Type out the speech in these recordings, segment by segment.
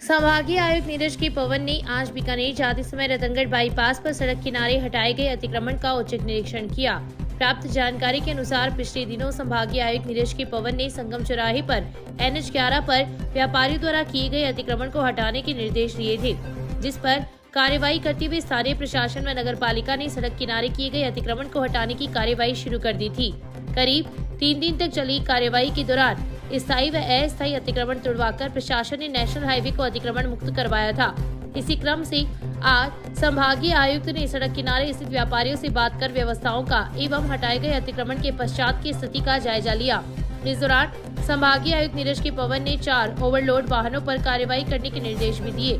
संभागीय आयुक्त नीरज के पवन ने आज बीकानेर जाते समय रतनगढ़ बाईपास पर सड़क किनारे हटाए गए अतिक्रमण का औचक निरीक्षण किया। प्राप्त जानकारी के अनुसार पिछले दिनों संभागीय आयुक्त नीरज के पवन ने संगम चौराहे पर NH 11 पर व्यापारियों द्वारा किए गए अतिक्रमण को हटाने के निर्देश दिए थे, जिस पर कार्यवाही करते हुए स्थानीय प्रशासन व नगर पालिका ने सड़क किनारे किए गए अतिक्रमण को हटाने की कार्यवाही शुरू कर दी थी। करीब 3 दिन तक चली कार्यवाही के दौरान स्थायी व अस्थायी अतिक्रमण तुड़वाकर प्रशासन ने नेशनल हाईवे को अतिक्रमण मुक्त करवाया था। इसी क्रम से आज संभागीय आयुक्त ने सड़क किनारे स्थित व्यापारियों से बात कर व्यवस्थाओं का एवं हटाए गए अतिक्रमण के पश्चात की स्थिति का जायजा लिया। इस दौरान संभागीय आयुक्त नीरज के पवन ने 4 ओवरलोड वाहनों पर कार्रवाई करने के निर्देश भी दिए।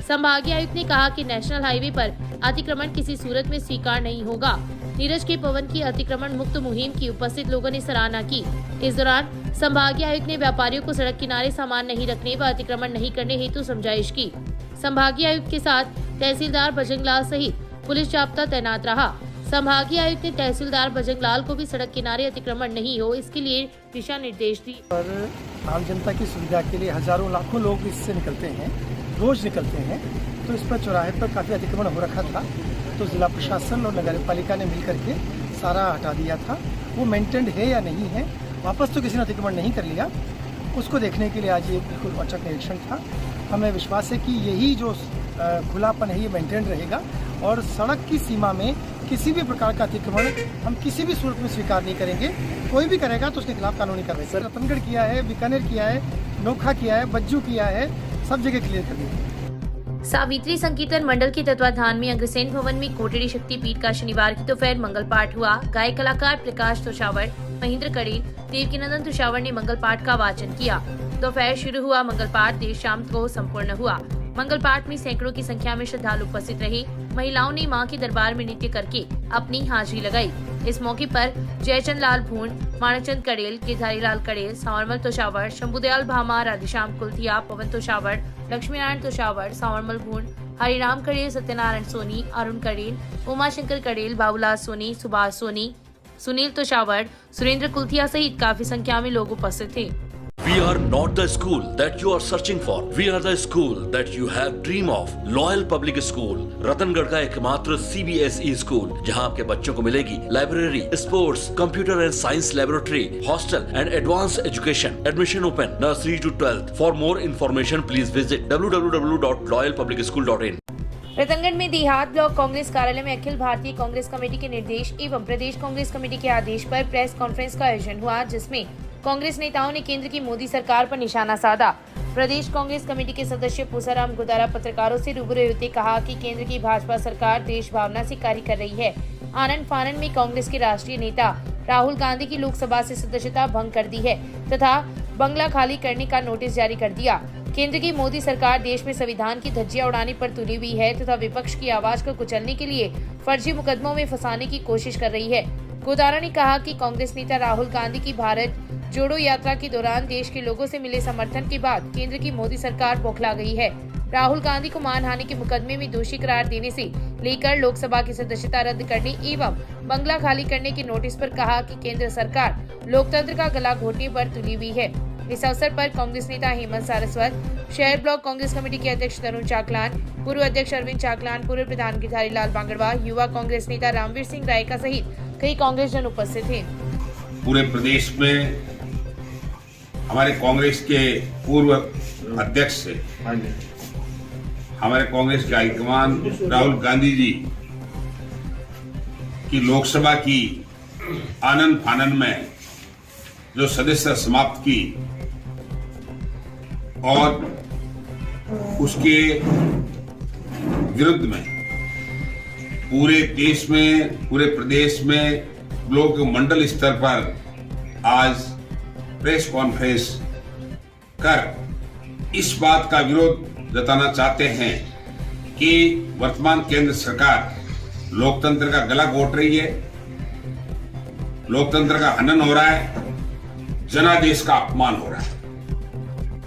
संभागीय आयुक्त ने कहा कि नेशनल हाईवे पर अतिक्रमण किसी सूरत में स्वीकार नहीं होगा। नीरज के पवन की अतिक्रमण मुक्त मुहिम की उपस्थित लोगों ने सराहना की। इस दौरान संभागीय आयुक्त ने व्यापारियों को सड़क किनारे सामान नहीं रखने व अतिक्रमण नहीं करने हेतु समझाइश की। संभागीय आयुक्त के साथ तहसीलदार बजरंगलाल सहित पुलिस जाब्ता तैनात रहा। संभागीय आयुक्त ने तहसीलदार बजरंगलाल को भी सड़क किनारे अतिक्रमण नहीं हो इसके लिए दिशा निर्देश दिए। पर आम जनता की सुविधा के लिए हजारों लाखों लोग इससे निकलते हैं, रोज निकलते हैं, तो इस पर चौराहे पर काफी अतिक्रमण हो रखा था, तो जिला प्रशासन और नगर पालिका ने मिलकर के सारा हटा दिया था। वो मेंटेन्ड है या नहीं है, वापस तो किसी ने अतिक्रमण नहीं कर लिया, उसको देखने के लिए आज ये बिल्कुल औचक निरीक्षण था। हमें विश्वास है कि यही जो खुलापन है ये मेंटेन रहेगा और सड़क की सीमा में किसी भी प्रकार का अतिक्रमण हम किसी भी सूरत में स्वीकार नहीं करेंगे। कोई भी करेगा तो उसके खिलाफ कानूनी कार्रवाई। सर रतनगढ़ किया है, बीकानेर किया है, नोखा किया है, बज्जू किया है, सब जगह क्लियर कर दिया। सावित्री संकीर्तन मंडल के तत्वाधान में अग्रसेन भवन में कोटड़ी शक्तिपीठ का शनिवार की दोपहर मंगल पाठ हुआ। गायक कलाकार प्रकाश तोशावर, महेंद्र कड़ेल, देवकीनंदन तोशावर ने मंगल पाठ का वाचन किया। दोपहर शुरू हुआ मंगल पाठ देर शाम को संपूर्ण हुआ। मंगल पाठ में सैकड़ों की संख्या में श्रद्धालु उपस्थित रहे। महिलाओं ने मां के दरबार में नृत्य करके अपनी हाजिरी लगाई। इस मौके पर जयचंद लाल भून, माणकचंद कड़ेल, गिरधारी लाल कड़ेल, सांवरमल तोशावर, शंभुदयाल भामा, राधेश्याम कुलथिया, पवन तोशावर, लक्ष्मीनारायण तोशावर, सांवरमल भून, हरिराम कड़ेल, सत्यनारायण सोनी, अरुण कड़ेल, उमाशंकर कड़ेल, बाबूलाल सोनी, सुभाष सोनी, सुनील तोशावर, सुरेंद्र कुलथिया सहित काफी संख्या में लोग उपस्थित थे। We are not the school that you are searching for. We are the school that you have dream of. Loyal Public School, Ratangarh का एकमात्र CBSE स्कूल जहां आपके बच्चों को मिलेगी library, sports, computer and science laboratory, hostel and advance education. Admission open nursery to 12th. For more information, please visit www.loyalpublicschool.in. Ratangarh में देहात block Congress कार्यालय में अखिल भारतीय कांग्रेस कमेटी के निर्देश एवं प्रदेश कांग्रेस कमेटी के आदेश पर प्रेस कॉन्फ्रेंस का आयोजन हुआ, जिसमें कांग्रेस नेताओं ने केंद्र की मोदी सरकार पर निशाना साधा। प्रदेश कांग्रेस कमेटी के सदस्य पूसाराम गुदारा पत्रकारों से रूबरू होते कहा कि केंद्र की भाजपा सरकार देश भावना से कार्य कर रही है। आनंद फानन में कांग्रेस के राष्ट्रीय नेता राहुल गांधी की लोकसभा से सदस्यता भंग कर दी है तथा बंगला खाली करने का नोटिस जारी कर दिया। केंद्र की मोदी सरकार देश में संविधान की धज्जियां उड़ाने पर तुली हुई है तथा विपक्ष की आवाज को कुचलने के लिए फर्जी मुकदमों में फंसाने की कोशिश कर रही है। गुदारा ने कहा कि कांग्रेस नेता राहुल गांधी की भारत जोड़ो यात्रा के दौरान देश के लोगों से मिले समर्थन के बाद केंद्र की मोदी सरकार बौखला गई है। राहुल गांधी को मानहानि के मुकदमे में दोषी करार देने से लेकर लोकसभा की सदस्यता रद्द करने एवं बंगला खाली करने के नोटिस पर कहा कि केंद्र सरकार लोकतंत्र का गला घोटने पर तुली हुई है। इस अवसर पर कांग्रेस नेता हेमंत सारस्वत, शहर ब्लॉक कांग्रेस कमेटी के अध्यक्ष तरुण चाकलान, पूर्व अध्यक्ष अरविंद चाकलान, पूर्व प्रधान गिरधारी लाल बांगड़वा, युवा कांग्रेस नेता रामवीर सिंह रायका सहित कई कांग्रेस जन उपस्थित थे। पूरे प्रदेश में हमारे कांग्रेस के पूर्व अध्यक्ष से हमारे कांग्रेस के हाईकमान राहुल गांधी जी की लोकसभा की आनंद फानन में जो सदस्यता समाप्त की और उसके विरुद्ध में पूरे देश में, पूरे प्रदेश में ब्लॉक मंडल स्तर पर आज प्रेस कॉन्फ्रेंस कर इस बात का विरोध जताना चाहते हैं कि वर्तमान केंद्र सरकार लोकतंत्र का गला घोट रही है, लोकतंत्र का हनन हो रहा है, जनादेश का अपमान हो रहा है।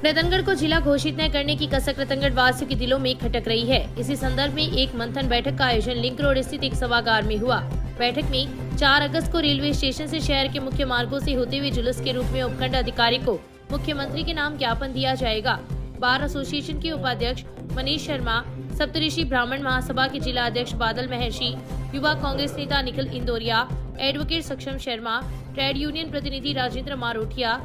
रतनगढ़ को जिला घोषित न करने की कसक रतनगढ़ वासियों के दिलों में खटक रही है। इसी संदर्भ में एक मंथन बैठक का आयोजन लिंक रोड स्थित एक सभागार में हुआ। बैठक में 4 अगस्त को रेलवे स्टेशन से शहर के मुख्य मार्गों से होते हुए जुलूस के रूप में उपखंड अधिकारी को मुख्यमंत्री के नाम ज्ञापन दिया जाएगा। बार एसोसिएशन के उपाध्यक्ष मनीष शर्मा, सप्तऋषि ब्राह्मण महासभा के जिला अध्यक्ष बादल महर्षि, युवा कांग्रेस नेता निखिल इंदौरिया, एडवोकेट सक्षम शर्मा, ट्रेड यूनियन प्रतिनिधि राजेंद्र मारोठिया,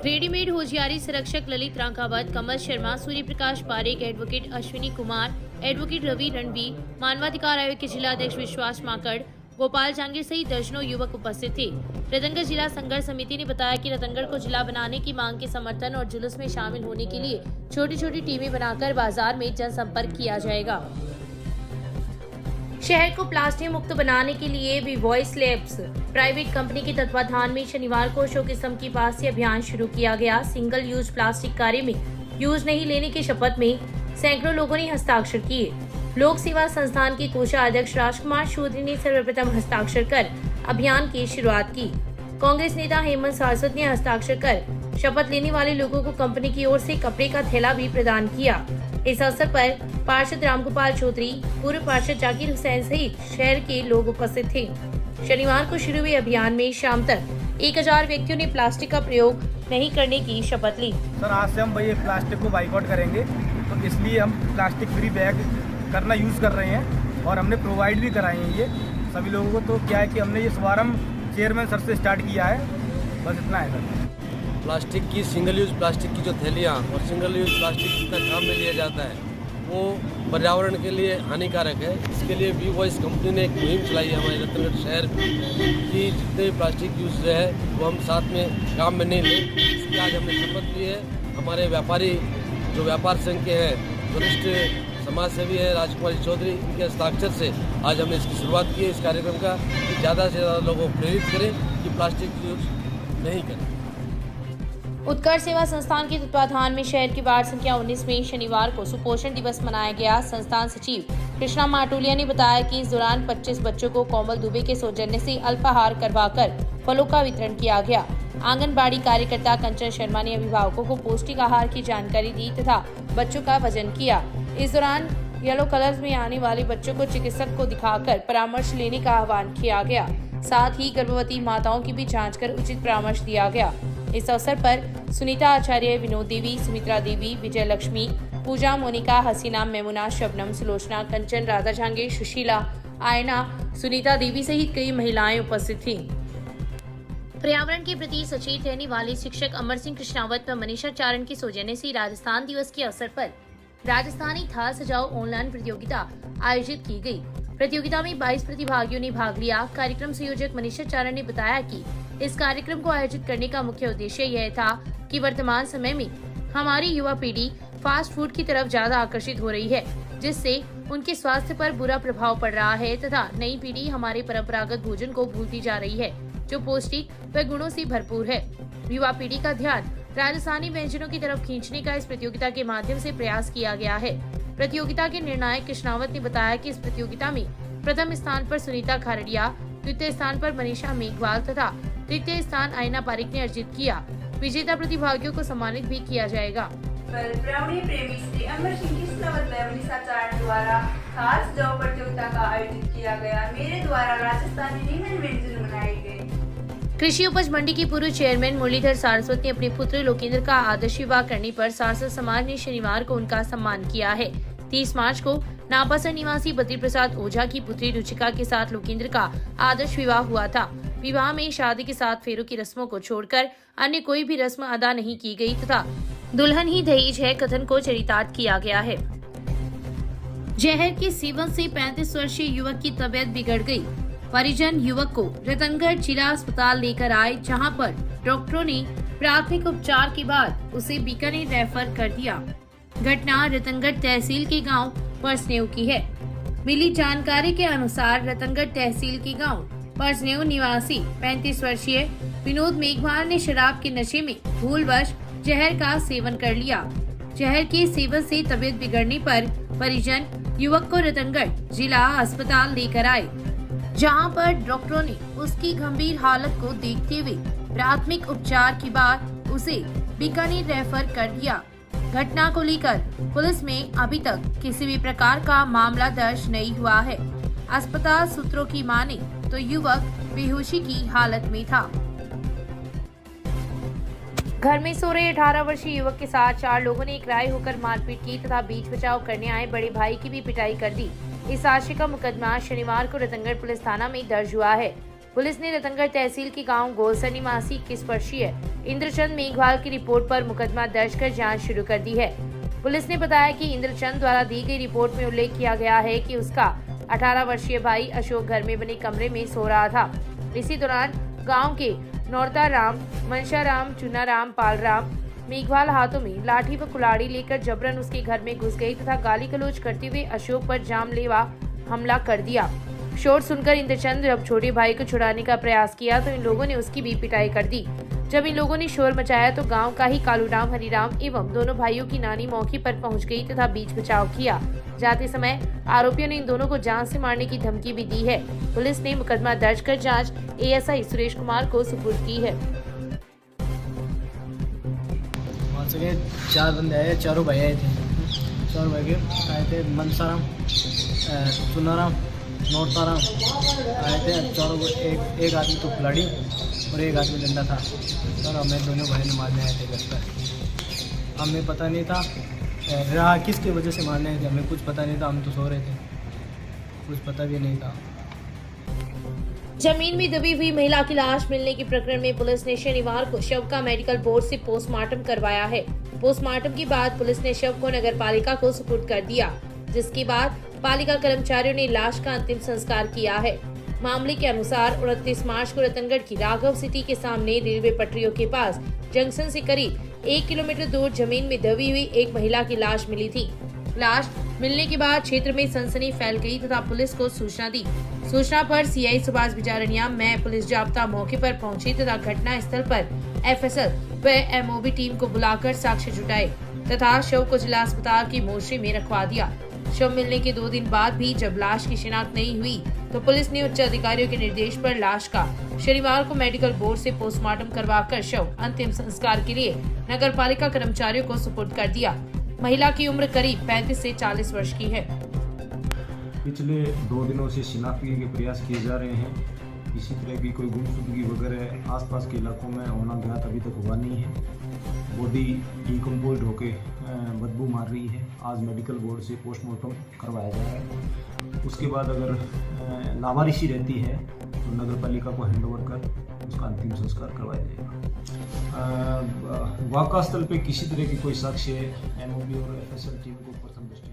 रेडीमेड होशियारी संरक्षक ललित रांकावत, कमल शर्मा, सूर्य प्रकाश पारेख, एडवोकेट अश्विनी कुमार, एडवोकेट रवि रणवी, मानवाधिकार आयोग के जिला अध्यक्ष विश्वास माकड़, गोपाल जांगीर सहित दर्जनों युवक उपस्थित थे। रतनगढ़ जिला संघर्ष समिति ने बताया कि रतनगढ़ को जिला बनाने की मांग के समर्थन और जुलूस में शामिल होने के लिए छोटी छोटी टीमें बनाकर बाजार में जनसंपर्क किया जाएगा। शहर को प्लास्टिक मुक्त बनाने के लिए भी वॉइस लैब्स प्राइवेट कंपनी के तत्वाधान में शनिवार को अशोक स्तंभ के पास से अभियान शुरू किया गया। सिंगल यूज प्लास्टिक कार्य में यूज नहीं लेने की शपथ में सैकड़ों लोगों ने हस्ताक्षर किए। लोक सेवा संस्थान के कोषाध्यक्ष राजकुमार चौधरी ने सर्वप्रथम हस्ताक्षर कर अभियान की शुरुआत की। कांग्रेस नेता हेमंत सारस्वत ने हस्ताक्षर कर शपथ लेने वाले लोगों को कंपनी की ओर से कपड़े का थैला भी प्रदान किया। इस अवसर पर पार्षद रामगोपाल चौधरी, पूर्व पार्षद जाकिर हुसैन सहित शहर के लोग उपस्थित थे। शनिवार को शुरू हुए अभियान में शाम तक 1000 व्यक्तियों ने प्लास्टिक का प्रयोग नहीं करने की शपथ ली। सर, आज से हम भाई प्लास्टिक को बाइकआउट करेंगे, तो इसलिए हम प्लास्टिक फ्री बैग करना यूज़ कर रहे हैं और हमने प्रोवाइड भी कराए हैं ये सभी लोगों को। तो क्या है कि हमने ये शुभारंभ चेयरमैन सर से स्टार्ट किया है, बस इतना है सर। प्लास्टिक की सिंगल यूज़ प्लास्टिक की जो थैलियाँ और सिंगल यूज़ प्लास्टिक जितना काम में लिया जाता है वो पर्यावरण के लिए हानिकारक है। इसके लिए वी वॉइस कंपनी ने एक मुहिम चलाई है हमारे रतनगढ़ शहर में कि जितने भी प्लास्टिक यूज़ जो है वो हम साथ में काम में नहीं लें। इसकी आज हमने शपथ ली है। हमारे व्यापारी जो व्यापार संघ के हैं, वरिष्ठ समाज सेवी है राजकुमार चौधरी, इनके हस्ताक्षर से आज हमने इसकी शुरुआत की है इस कार्यक्रम का, कि ज़्यादा से ज़्यादा लोगों को प्रेरित करें कि प्लास्टिक यूज नहीं करें। उत्कर्ष सेवा संस्थान के तत्वाधान में शहर की वार्ड संख्या 19 में शनिवार को सुपोषण दिवस मनाया गया। संस्थान सचिव कृष्णा माटुलिया ने बताया कि इस दौरान 25 बच्चों को कोमल दुबे के सौजन्य से अल्पाहार करवाकर फलों का वितरण किया गया। आंगनबाड़ी कार्यकर्ता कंचन शर्मा ने अभिभावकों को पौष्टिक आहार की जानकारी दी तथा बच्चों का वजन किया। इस दौरान येलो कलर्स में आने वाले बच्चों को चिकित्सक को दिखाकर परामर्श लेने का आह्वान किया गया। साथ ही गर्भवती माताओं की भी जांच कर उचित परामर्श दिया गया। इस अवसर पर सुनीता आचार्य, विनोद देवी, सुमित्रा देवी, विजय लक्ष्मी, पूजा, मोनिका, हसीना, मेमुना, शबनम, सुलोचना, कंचन, राधा जहांगीर, सुशीला, आयना, सुनीता देवी सहित कई महिलाएं उपस्थित थीं। पर्यावरण के प्रति सचेत रहने वाले शिक्षक अमर सिंह कृष्णावत व मनीषा चारण के सौजन्य से राजस्थान दिवस के अवसर पर राजस्थानी थाल सजाओ ऑनलाइन प्रतियोगिता आयोजित की गई। प्रतियोगिता में 22 प्रतिभागियों ने भाग लिया। कार्यक्रम संयोजक मनीषा चारण ने बताया कि इस कार्यक्रम को आयोजित करने का मुख्य उद्देश्य यह था कि वर्तमान समय में हमारी युवा पीढ़ी फास्ट फूड की तरफ ज्यादा आकर्षित हो रही है, जिससे उनके स्वास्थ्य पर बुरा प्रभाव पड़ रहा है तथा नई पीढ़ी हमारे परंपरागत भोजन को भूलती जा रही है, जो पौष्टिक व गुणों से भरपूर है। युवा पीढ़ी का ध्यान राजस्थानी व्यंजनों की तरफ खींचने का इस प्रतियोगिता के माध्यम से प्रयास किया गया है। प्रतियोगिता के निर्णायक कृष्णावत ने बताया कि इस प्रतियोगिता में प्रथम स्थान पर सुनीता खारड़िया, द्वितीय स्थान पर मनीषा मेघवाल तथा तृतीय स्थान आयना पारिक ने अर्जित किया। विजेता प्रतिभागियों को सम्मानित भी किया जाएगा। पर्यावरण प्रेमी श्री अमर सिंह कृष्णावत व मनीषा चारण द्वारा थाल सजाओ प्रतियोगिता का आयोजित किया गया। मेरे द्वारा राजस्थानी निमन व्यंजन बनाए गए। कृषि उपज मंडी की पूर्व चेयरमैन मुरलीधर सारस्वत ने अपने पुत्र लोकेंद्र का आदर्श विवाह करने पर सारस्वत समाज ने शनिवार को उनका सम्मान किया है। 30 मार्च को नापासर निवासी बद्री प्रसाद ओझा की पुत्री रुचिका के साथ लोकेंद्र का आदर्श विवाह हुआ था। विवाह में शादी के साथ फेरों की रस्मों को छोड़कर अन्य कोई भी रस्म अदा नहीं की गई तथा दुल्हन ही दहेज है कथन को चरितार्थ किया गया है। जहर के सेवन से 35 वर्षीय युवक की तबीयत बिगड़ गई। परिजन युवक को रतनगढ़ जिला अस्पताल लेकर आए, जहां पर डॉक्टरों ने प्राथमिक उपचार के बाद उसे बीकानेर रेफर कर दिया। घटना रतनगढ़ तहसील के गांव परसनेव की है। मिली जानकारी के अनुसार रतनगढ़ तहसील के गांव परसनेव निवासी 35 वर्षीय विनोद मेघवाल ने शराब के नशे में भूलवश जहर का सेवन कर लिया। जहर के सेवन से तबीयत बिगड़ने पर परिजन युवक को रतनगढ़ जिला अस्पताल लेकर आए, जहां पर डॉक्टरों ने उसकी गंभीर हालत को देखते हुए प्राथमिक उपचार के बाद उसे बीकानेर रेफर कर दिया। घटना को लेकर पुलिस में अभी तक किसी भी प्रकार का मामला दर्ज नहीं हुआ है। अस्पताल सूत्रों की माने तो युवक बेहोशी की हालत में था। घर में सो रहे 18 वर्षीय युवक के साथ 4 लोगों ने एकराए होकर मारपीट की तथा बीच बचाव करने आए बड़े भाई की भी पिटाई कर दी। इस आशय का मुकदमा शनिवार को रतनगढ़ पुलिस थाना में दर्ज हुआ है। पुलिस ने रतनगढ़ तहसील के गांव गोलसर निवासी 21 वर्षीय इंद्रचंद मेघवाल की रिपोर्ट पर मुकदमा दर्ज कर जांच शुरू कर दी है। पुलिस ने बताया कि इंद्रचंद द्वारा दी गई रिपोर्ट में उल्लेख किया गया है कि उसका 18 वर्षीय भाई अशोक घर में बने कमरे में सो रहा था। इसी दौरान गाँव के नौरताराम, मनशाराम, चुनाराम, पालराम मेघवाल हाथों में लाठी व कुल्हाड़ी लेकर जबरन उसके घर में घुस गई तथा गाली गलौज करते हुए अशोक पर जानलेवा हमला कर दिया। शोर सुनकर इंद्रचंद जब छोटे भाई को छुड़ाने का प्रयास किया तो इन लोगों ने उसकी भी पिटाई कर दी। जब इन लोगों ने शोर मचाया तो गांव का ही कालूराम, हरिराम एवं दोनों भाइयों की नानी मौके पर पहुंच गई तथा बीच बचाव किया। जाते समय आरोपियों ने इन दोनों को जान से मारने की धमकी भी दी है। पुलिस ने मुकदमा दर्ज कर जांच एएसआई सुरेश कुमार को सुपुर्द की है। वहाँ से 4 बंदे आए, चारों भाई आए थे। चारों भाई आए थे, मनसाराम, चुनाराम, नौरताराम आए थे। चारों को एक आदमी तो खिलाड़ी और एक आदमी डंडा था। और हमें दोनों भाई ने मारने आए थे घर पर। हमें पता नहीं था रहा किसकी वजह से मारने आए थे, हमें कुछ पता नहीं था। हम तो सो रहे थे, कुछ पता भी नहीं था। जमीन में दबी हुई महिला की लाश मिलने के प्रकरण में पुलिस ने शनिवार को शव का मेडिकल बोर्ड से पोस्टमार्टम करवाया है। पोस्टमार्टम के बाद पुलिस ने शव को नगर पालिका को सुपुर्द कर दिया, जिसके बाद पालिका कर्मचारियों ने लाश का अंतिम संस्कार किया है। मामले के अनुसार 29 मार्च को रतनगढ़ की राघव सिटी के सामने रेलवे पटरियों के पास जंक्शन से करीब 1 किलोमीटर दूर जमीन में दबी हुई एक महिला की लाश मिली थी। लाश मिलने के बाद क्षेत्र में सनसनी फैल गई तथा पुलिस को सूचना दी। सूचना पर सीआई सुभाष बिजारनिया में पुलिस जाब्ता मौके पर पहुंची तथा घटना स्थल पर एफएसएल व एमओबी टीम को बुलाकर साक्ष्य जुटाए तथा शव को जिला अस्पताल की मोर्चरी में रखवा दिया। शव मिलने के 2 दिन बाद भी जब लाश की शिनाख्त नहीं हुई तो पुलिस ने उच्च अधिकारियों के निर्देश पर लाश का शनिवार को मेडिकल बोर्ड से पोस्टमार्टम करवाकर शव अंतिम संस्कार के लिए नगर पालिका कर्मचारियों को सुपुर्द कर दिया। महिला की उम्र करीब 35 से 40 वर्ष की है। पिछले 2 दिनों से शिनाख्ती के प्रयास किए जा रहे हैं। किसी तरह की कोई गुमशुदगी वगैरह आसपास के इलाकों में होना ज्ञात अभी तक हुआ नहीं है। बॉडी डिकम्पोज होके बदबू मार रही है। आज मेडिकल बोर्ड से पोस्टमार्टम करवाया जा रहा है। उसके बाद अगर लावारिशी रहती है तो नगर पालिका को हैंडओवर कर उसका अंतिम संस्कार करवाया जाएगा। वाक़ा स्थल पे किसी तरह की कोई साक्ष्य एमओबी और एफएसएल टीम को प्रथम दृष्टि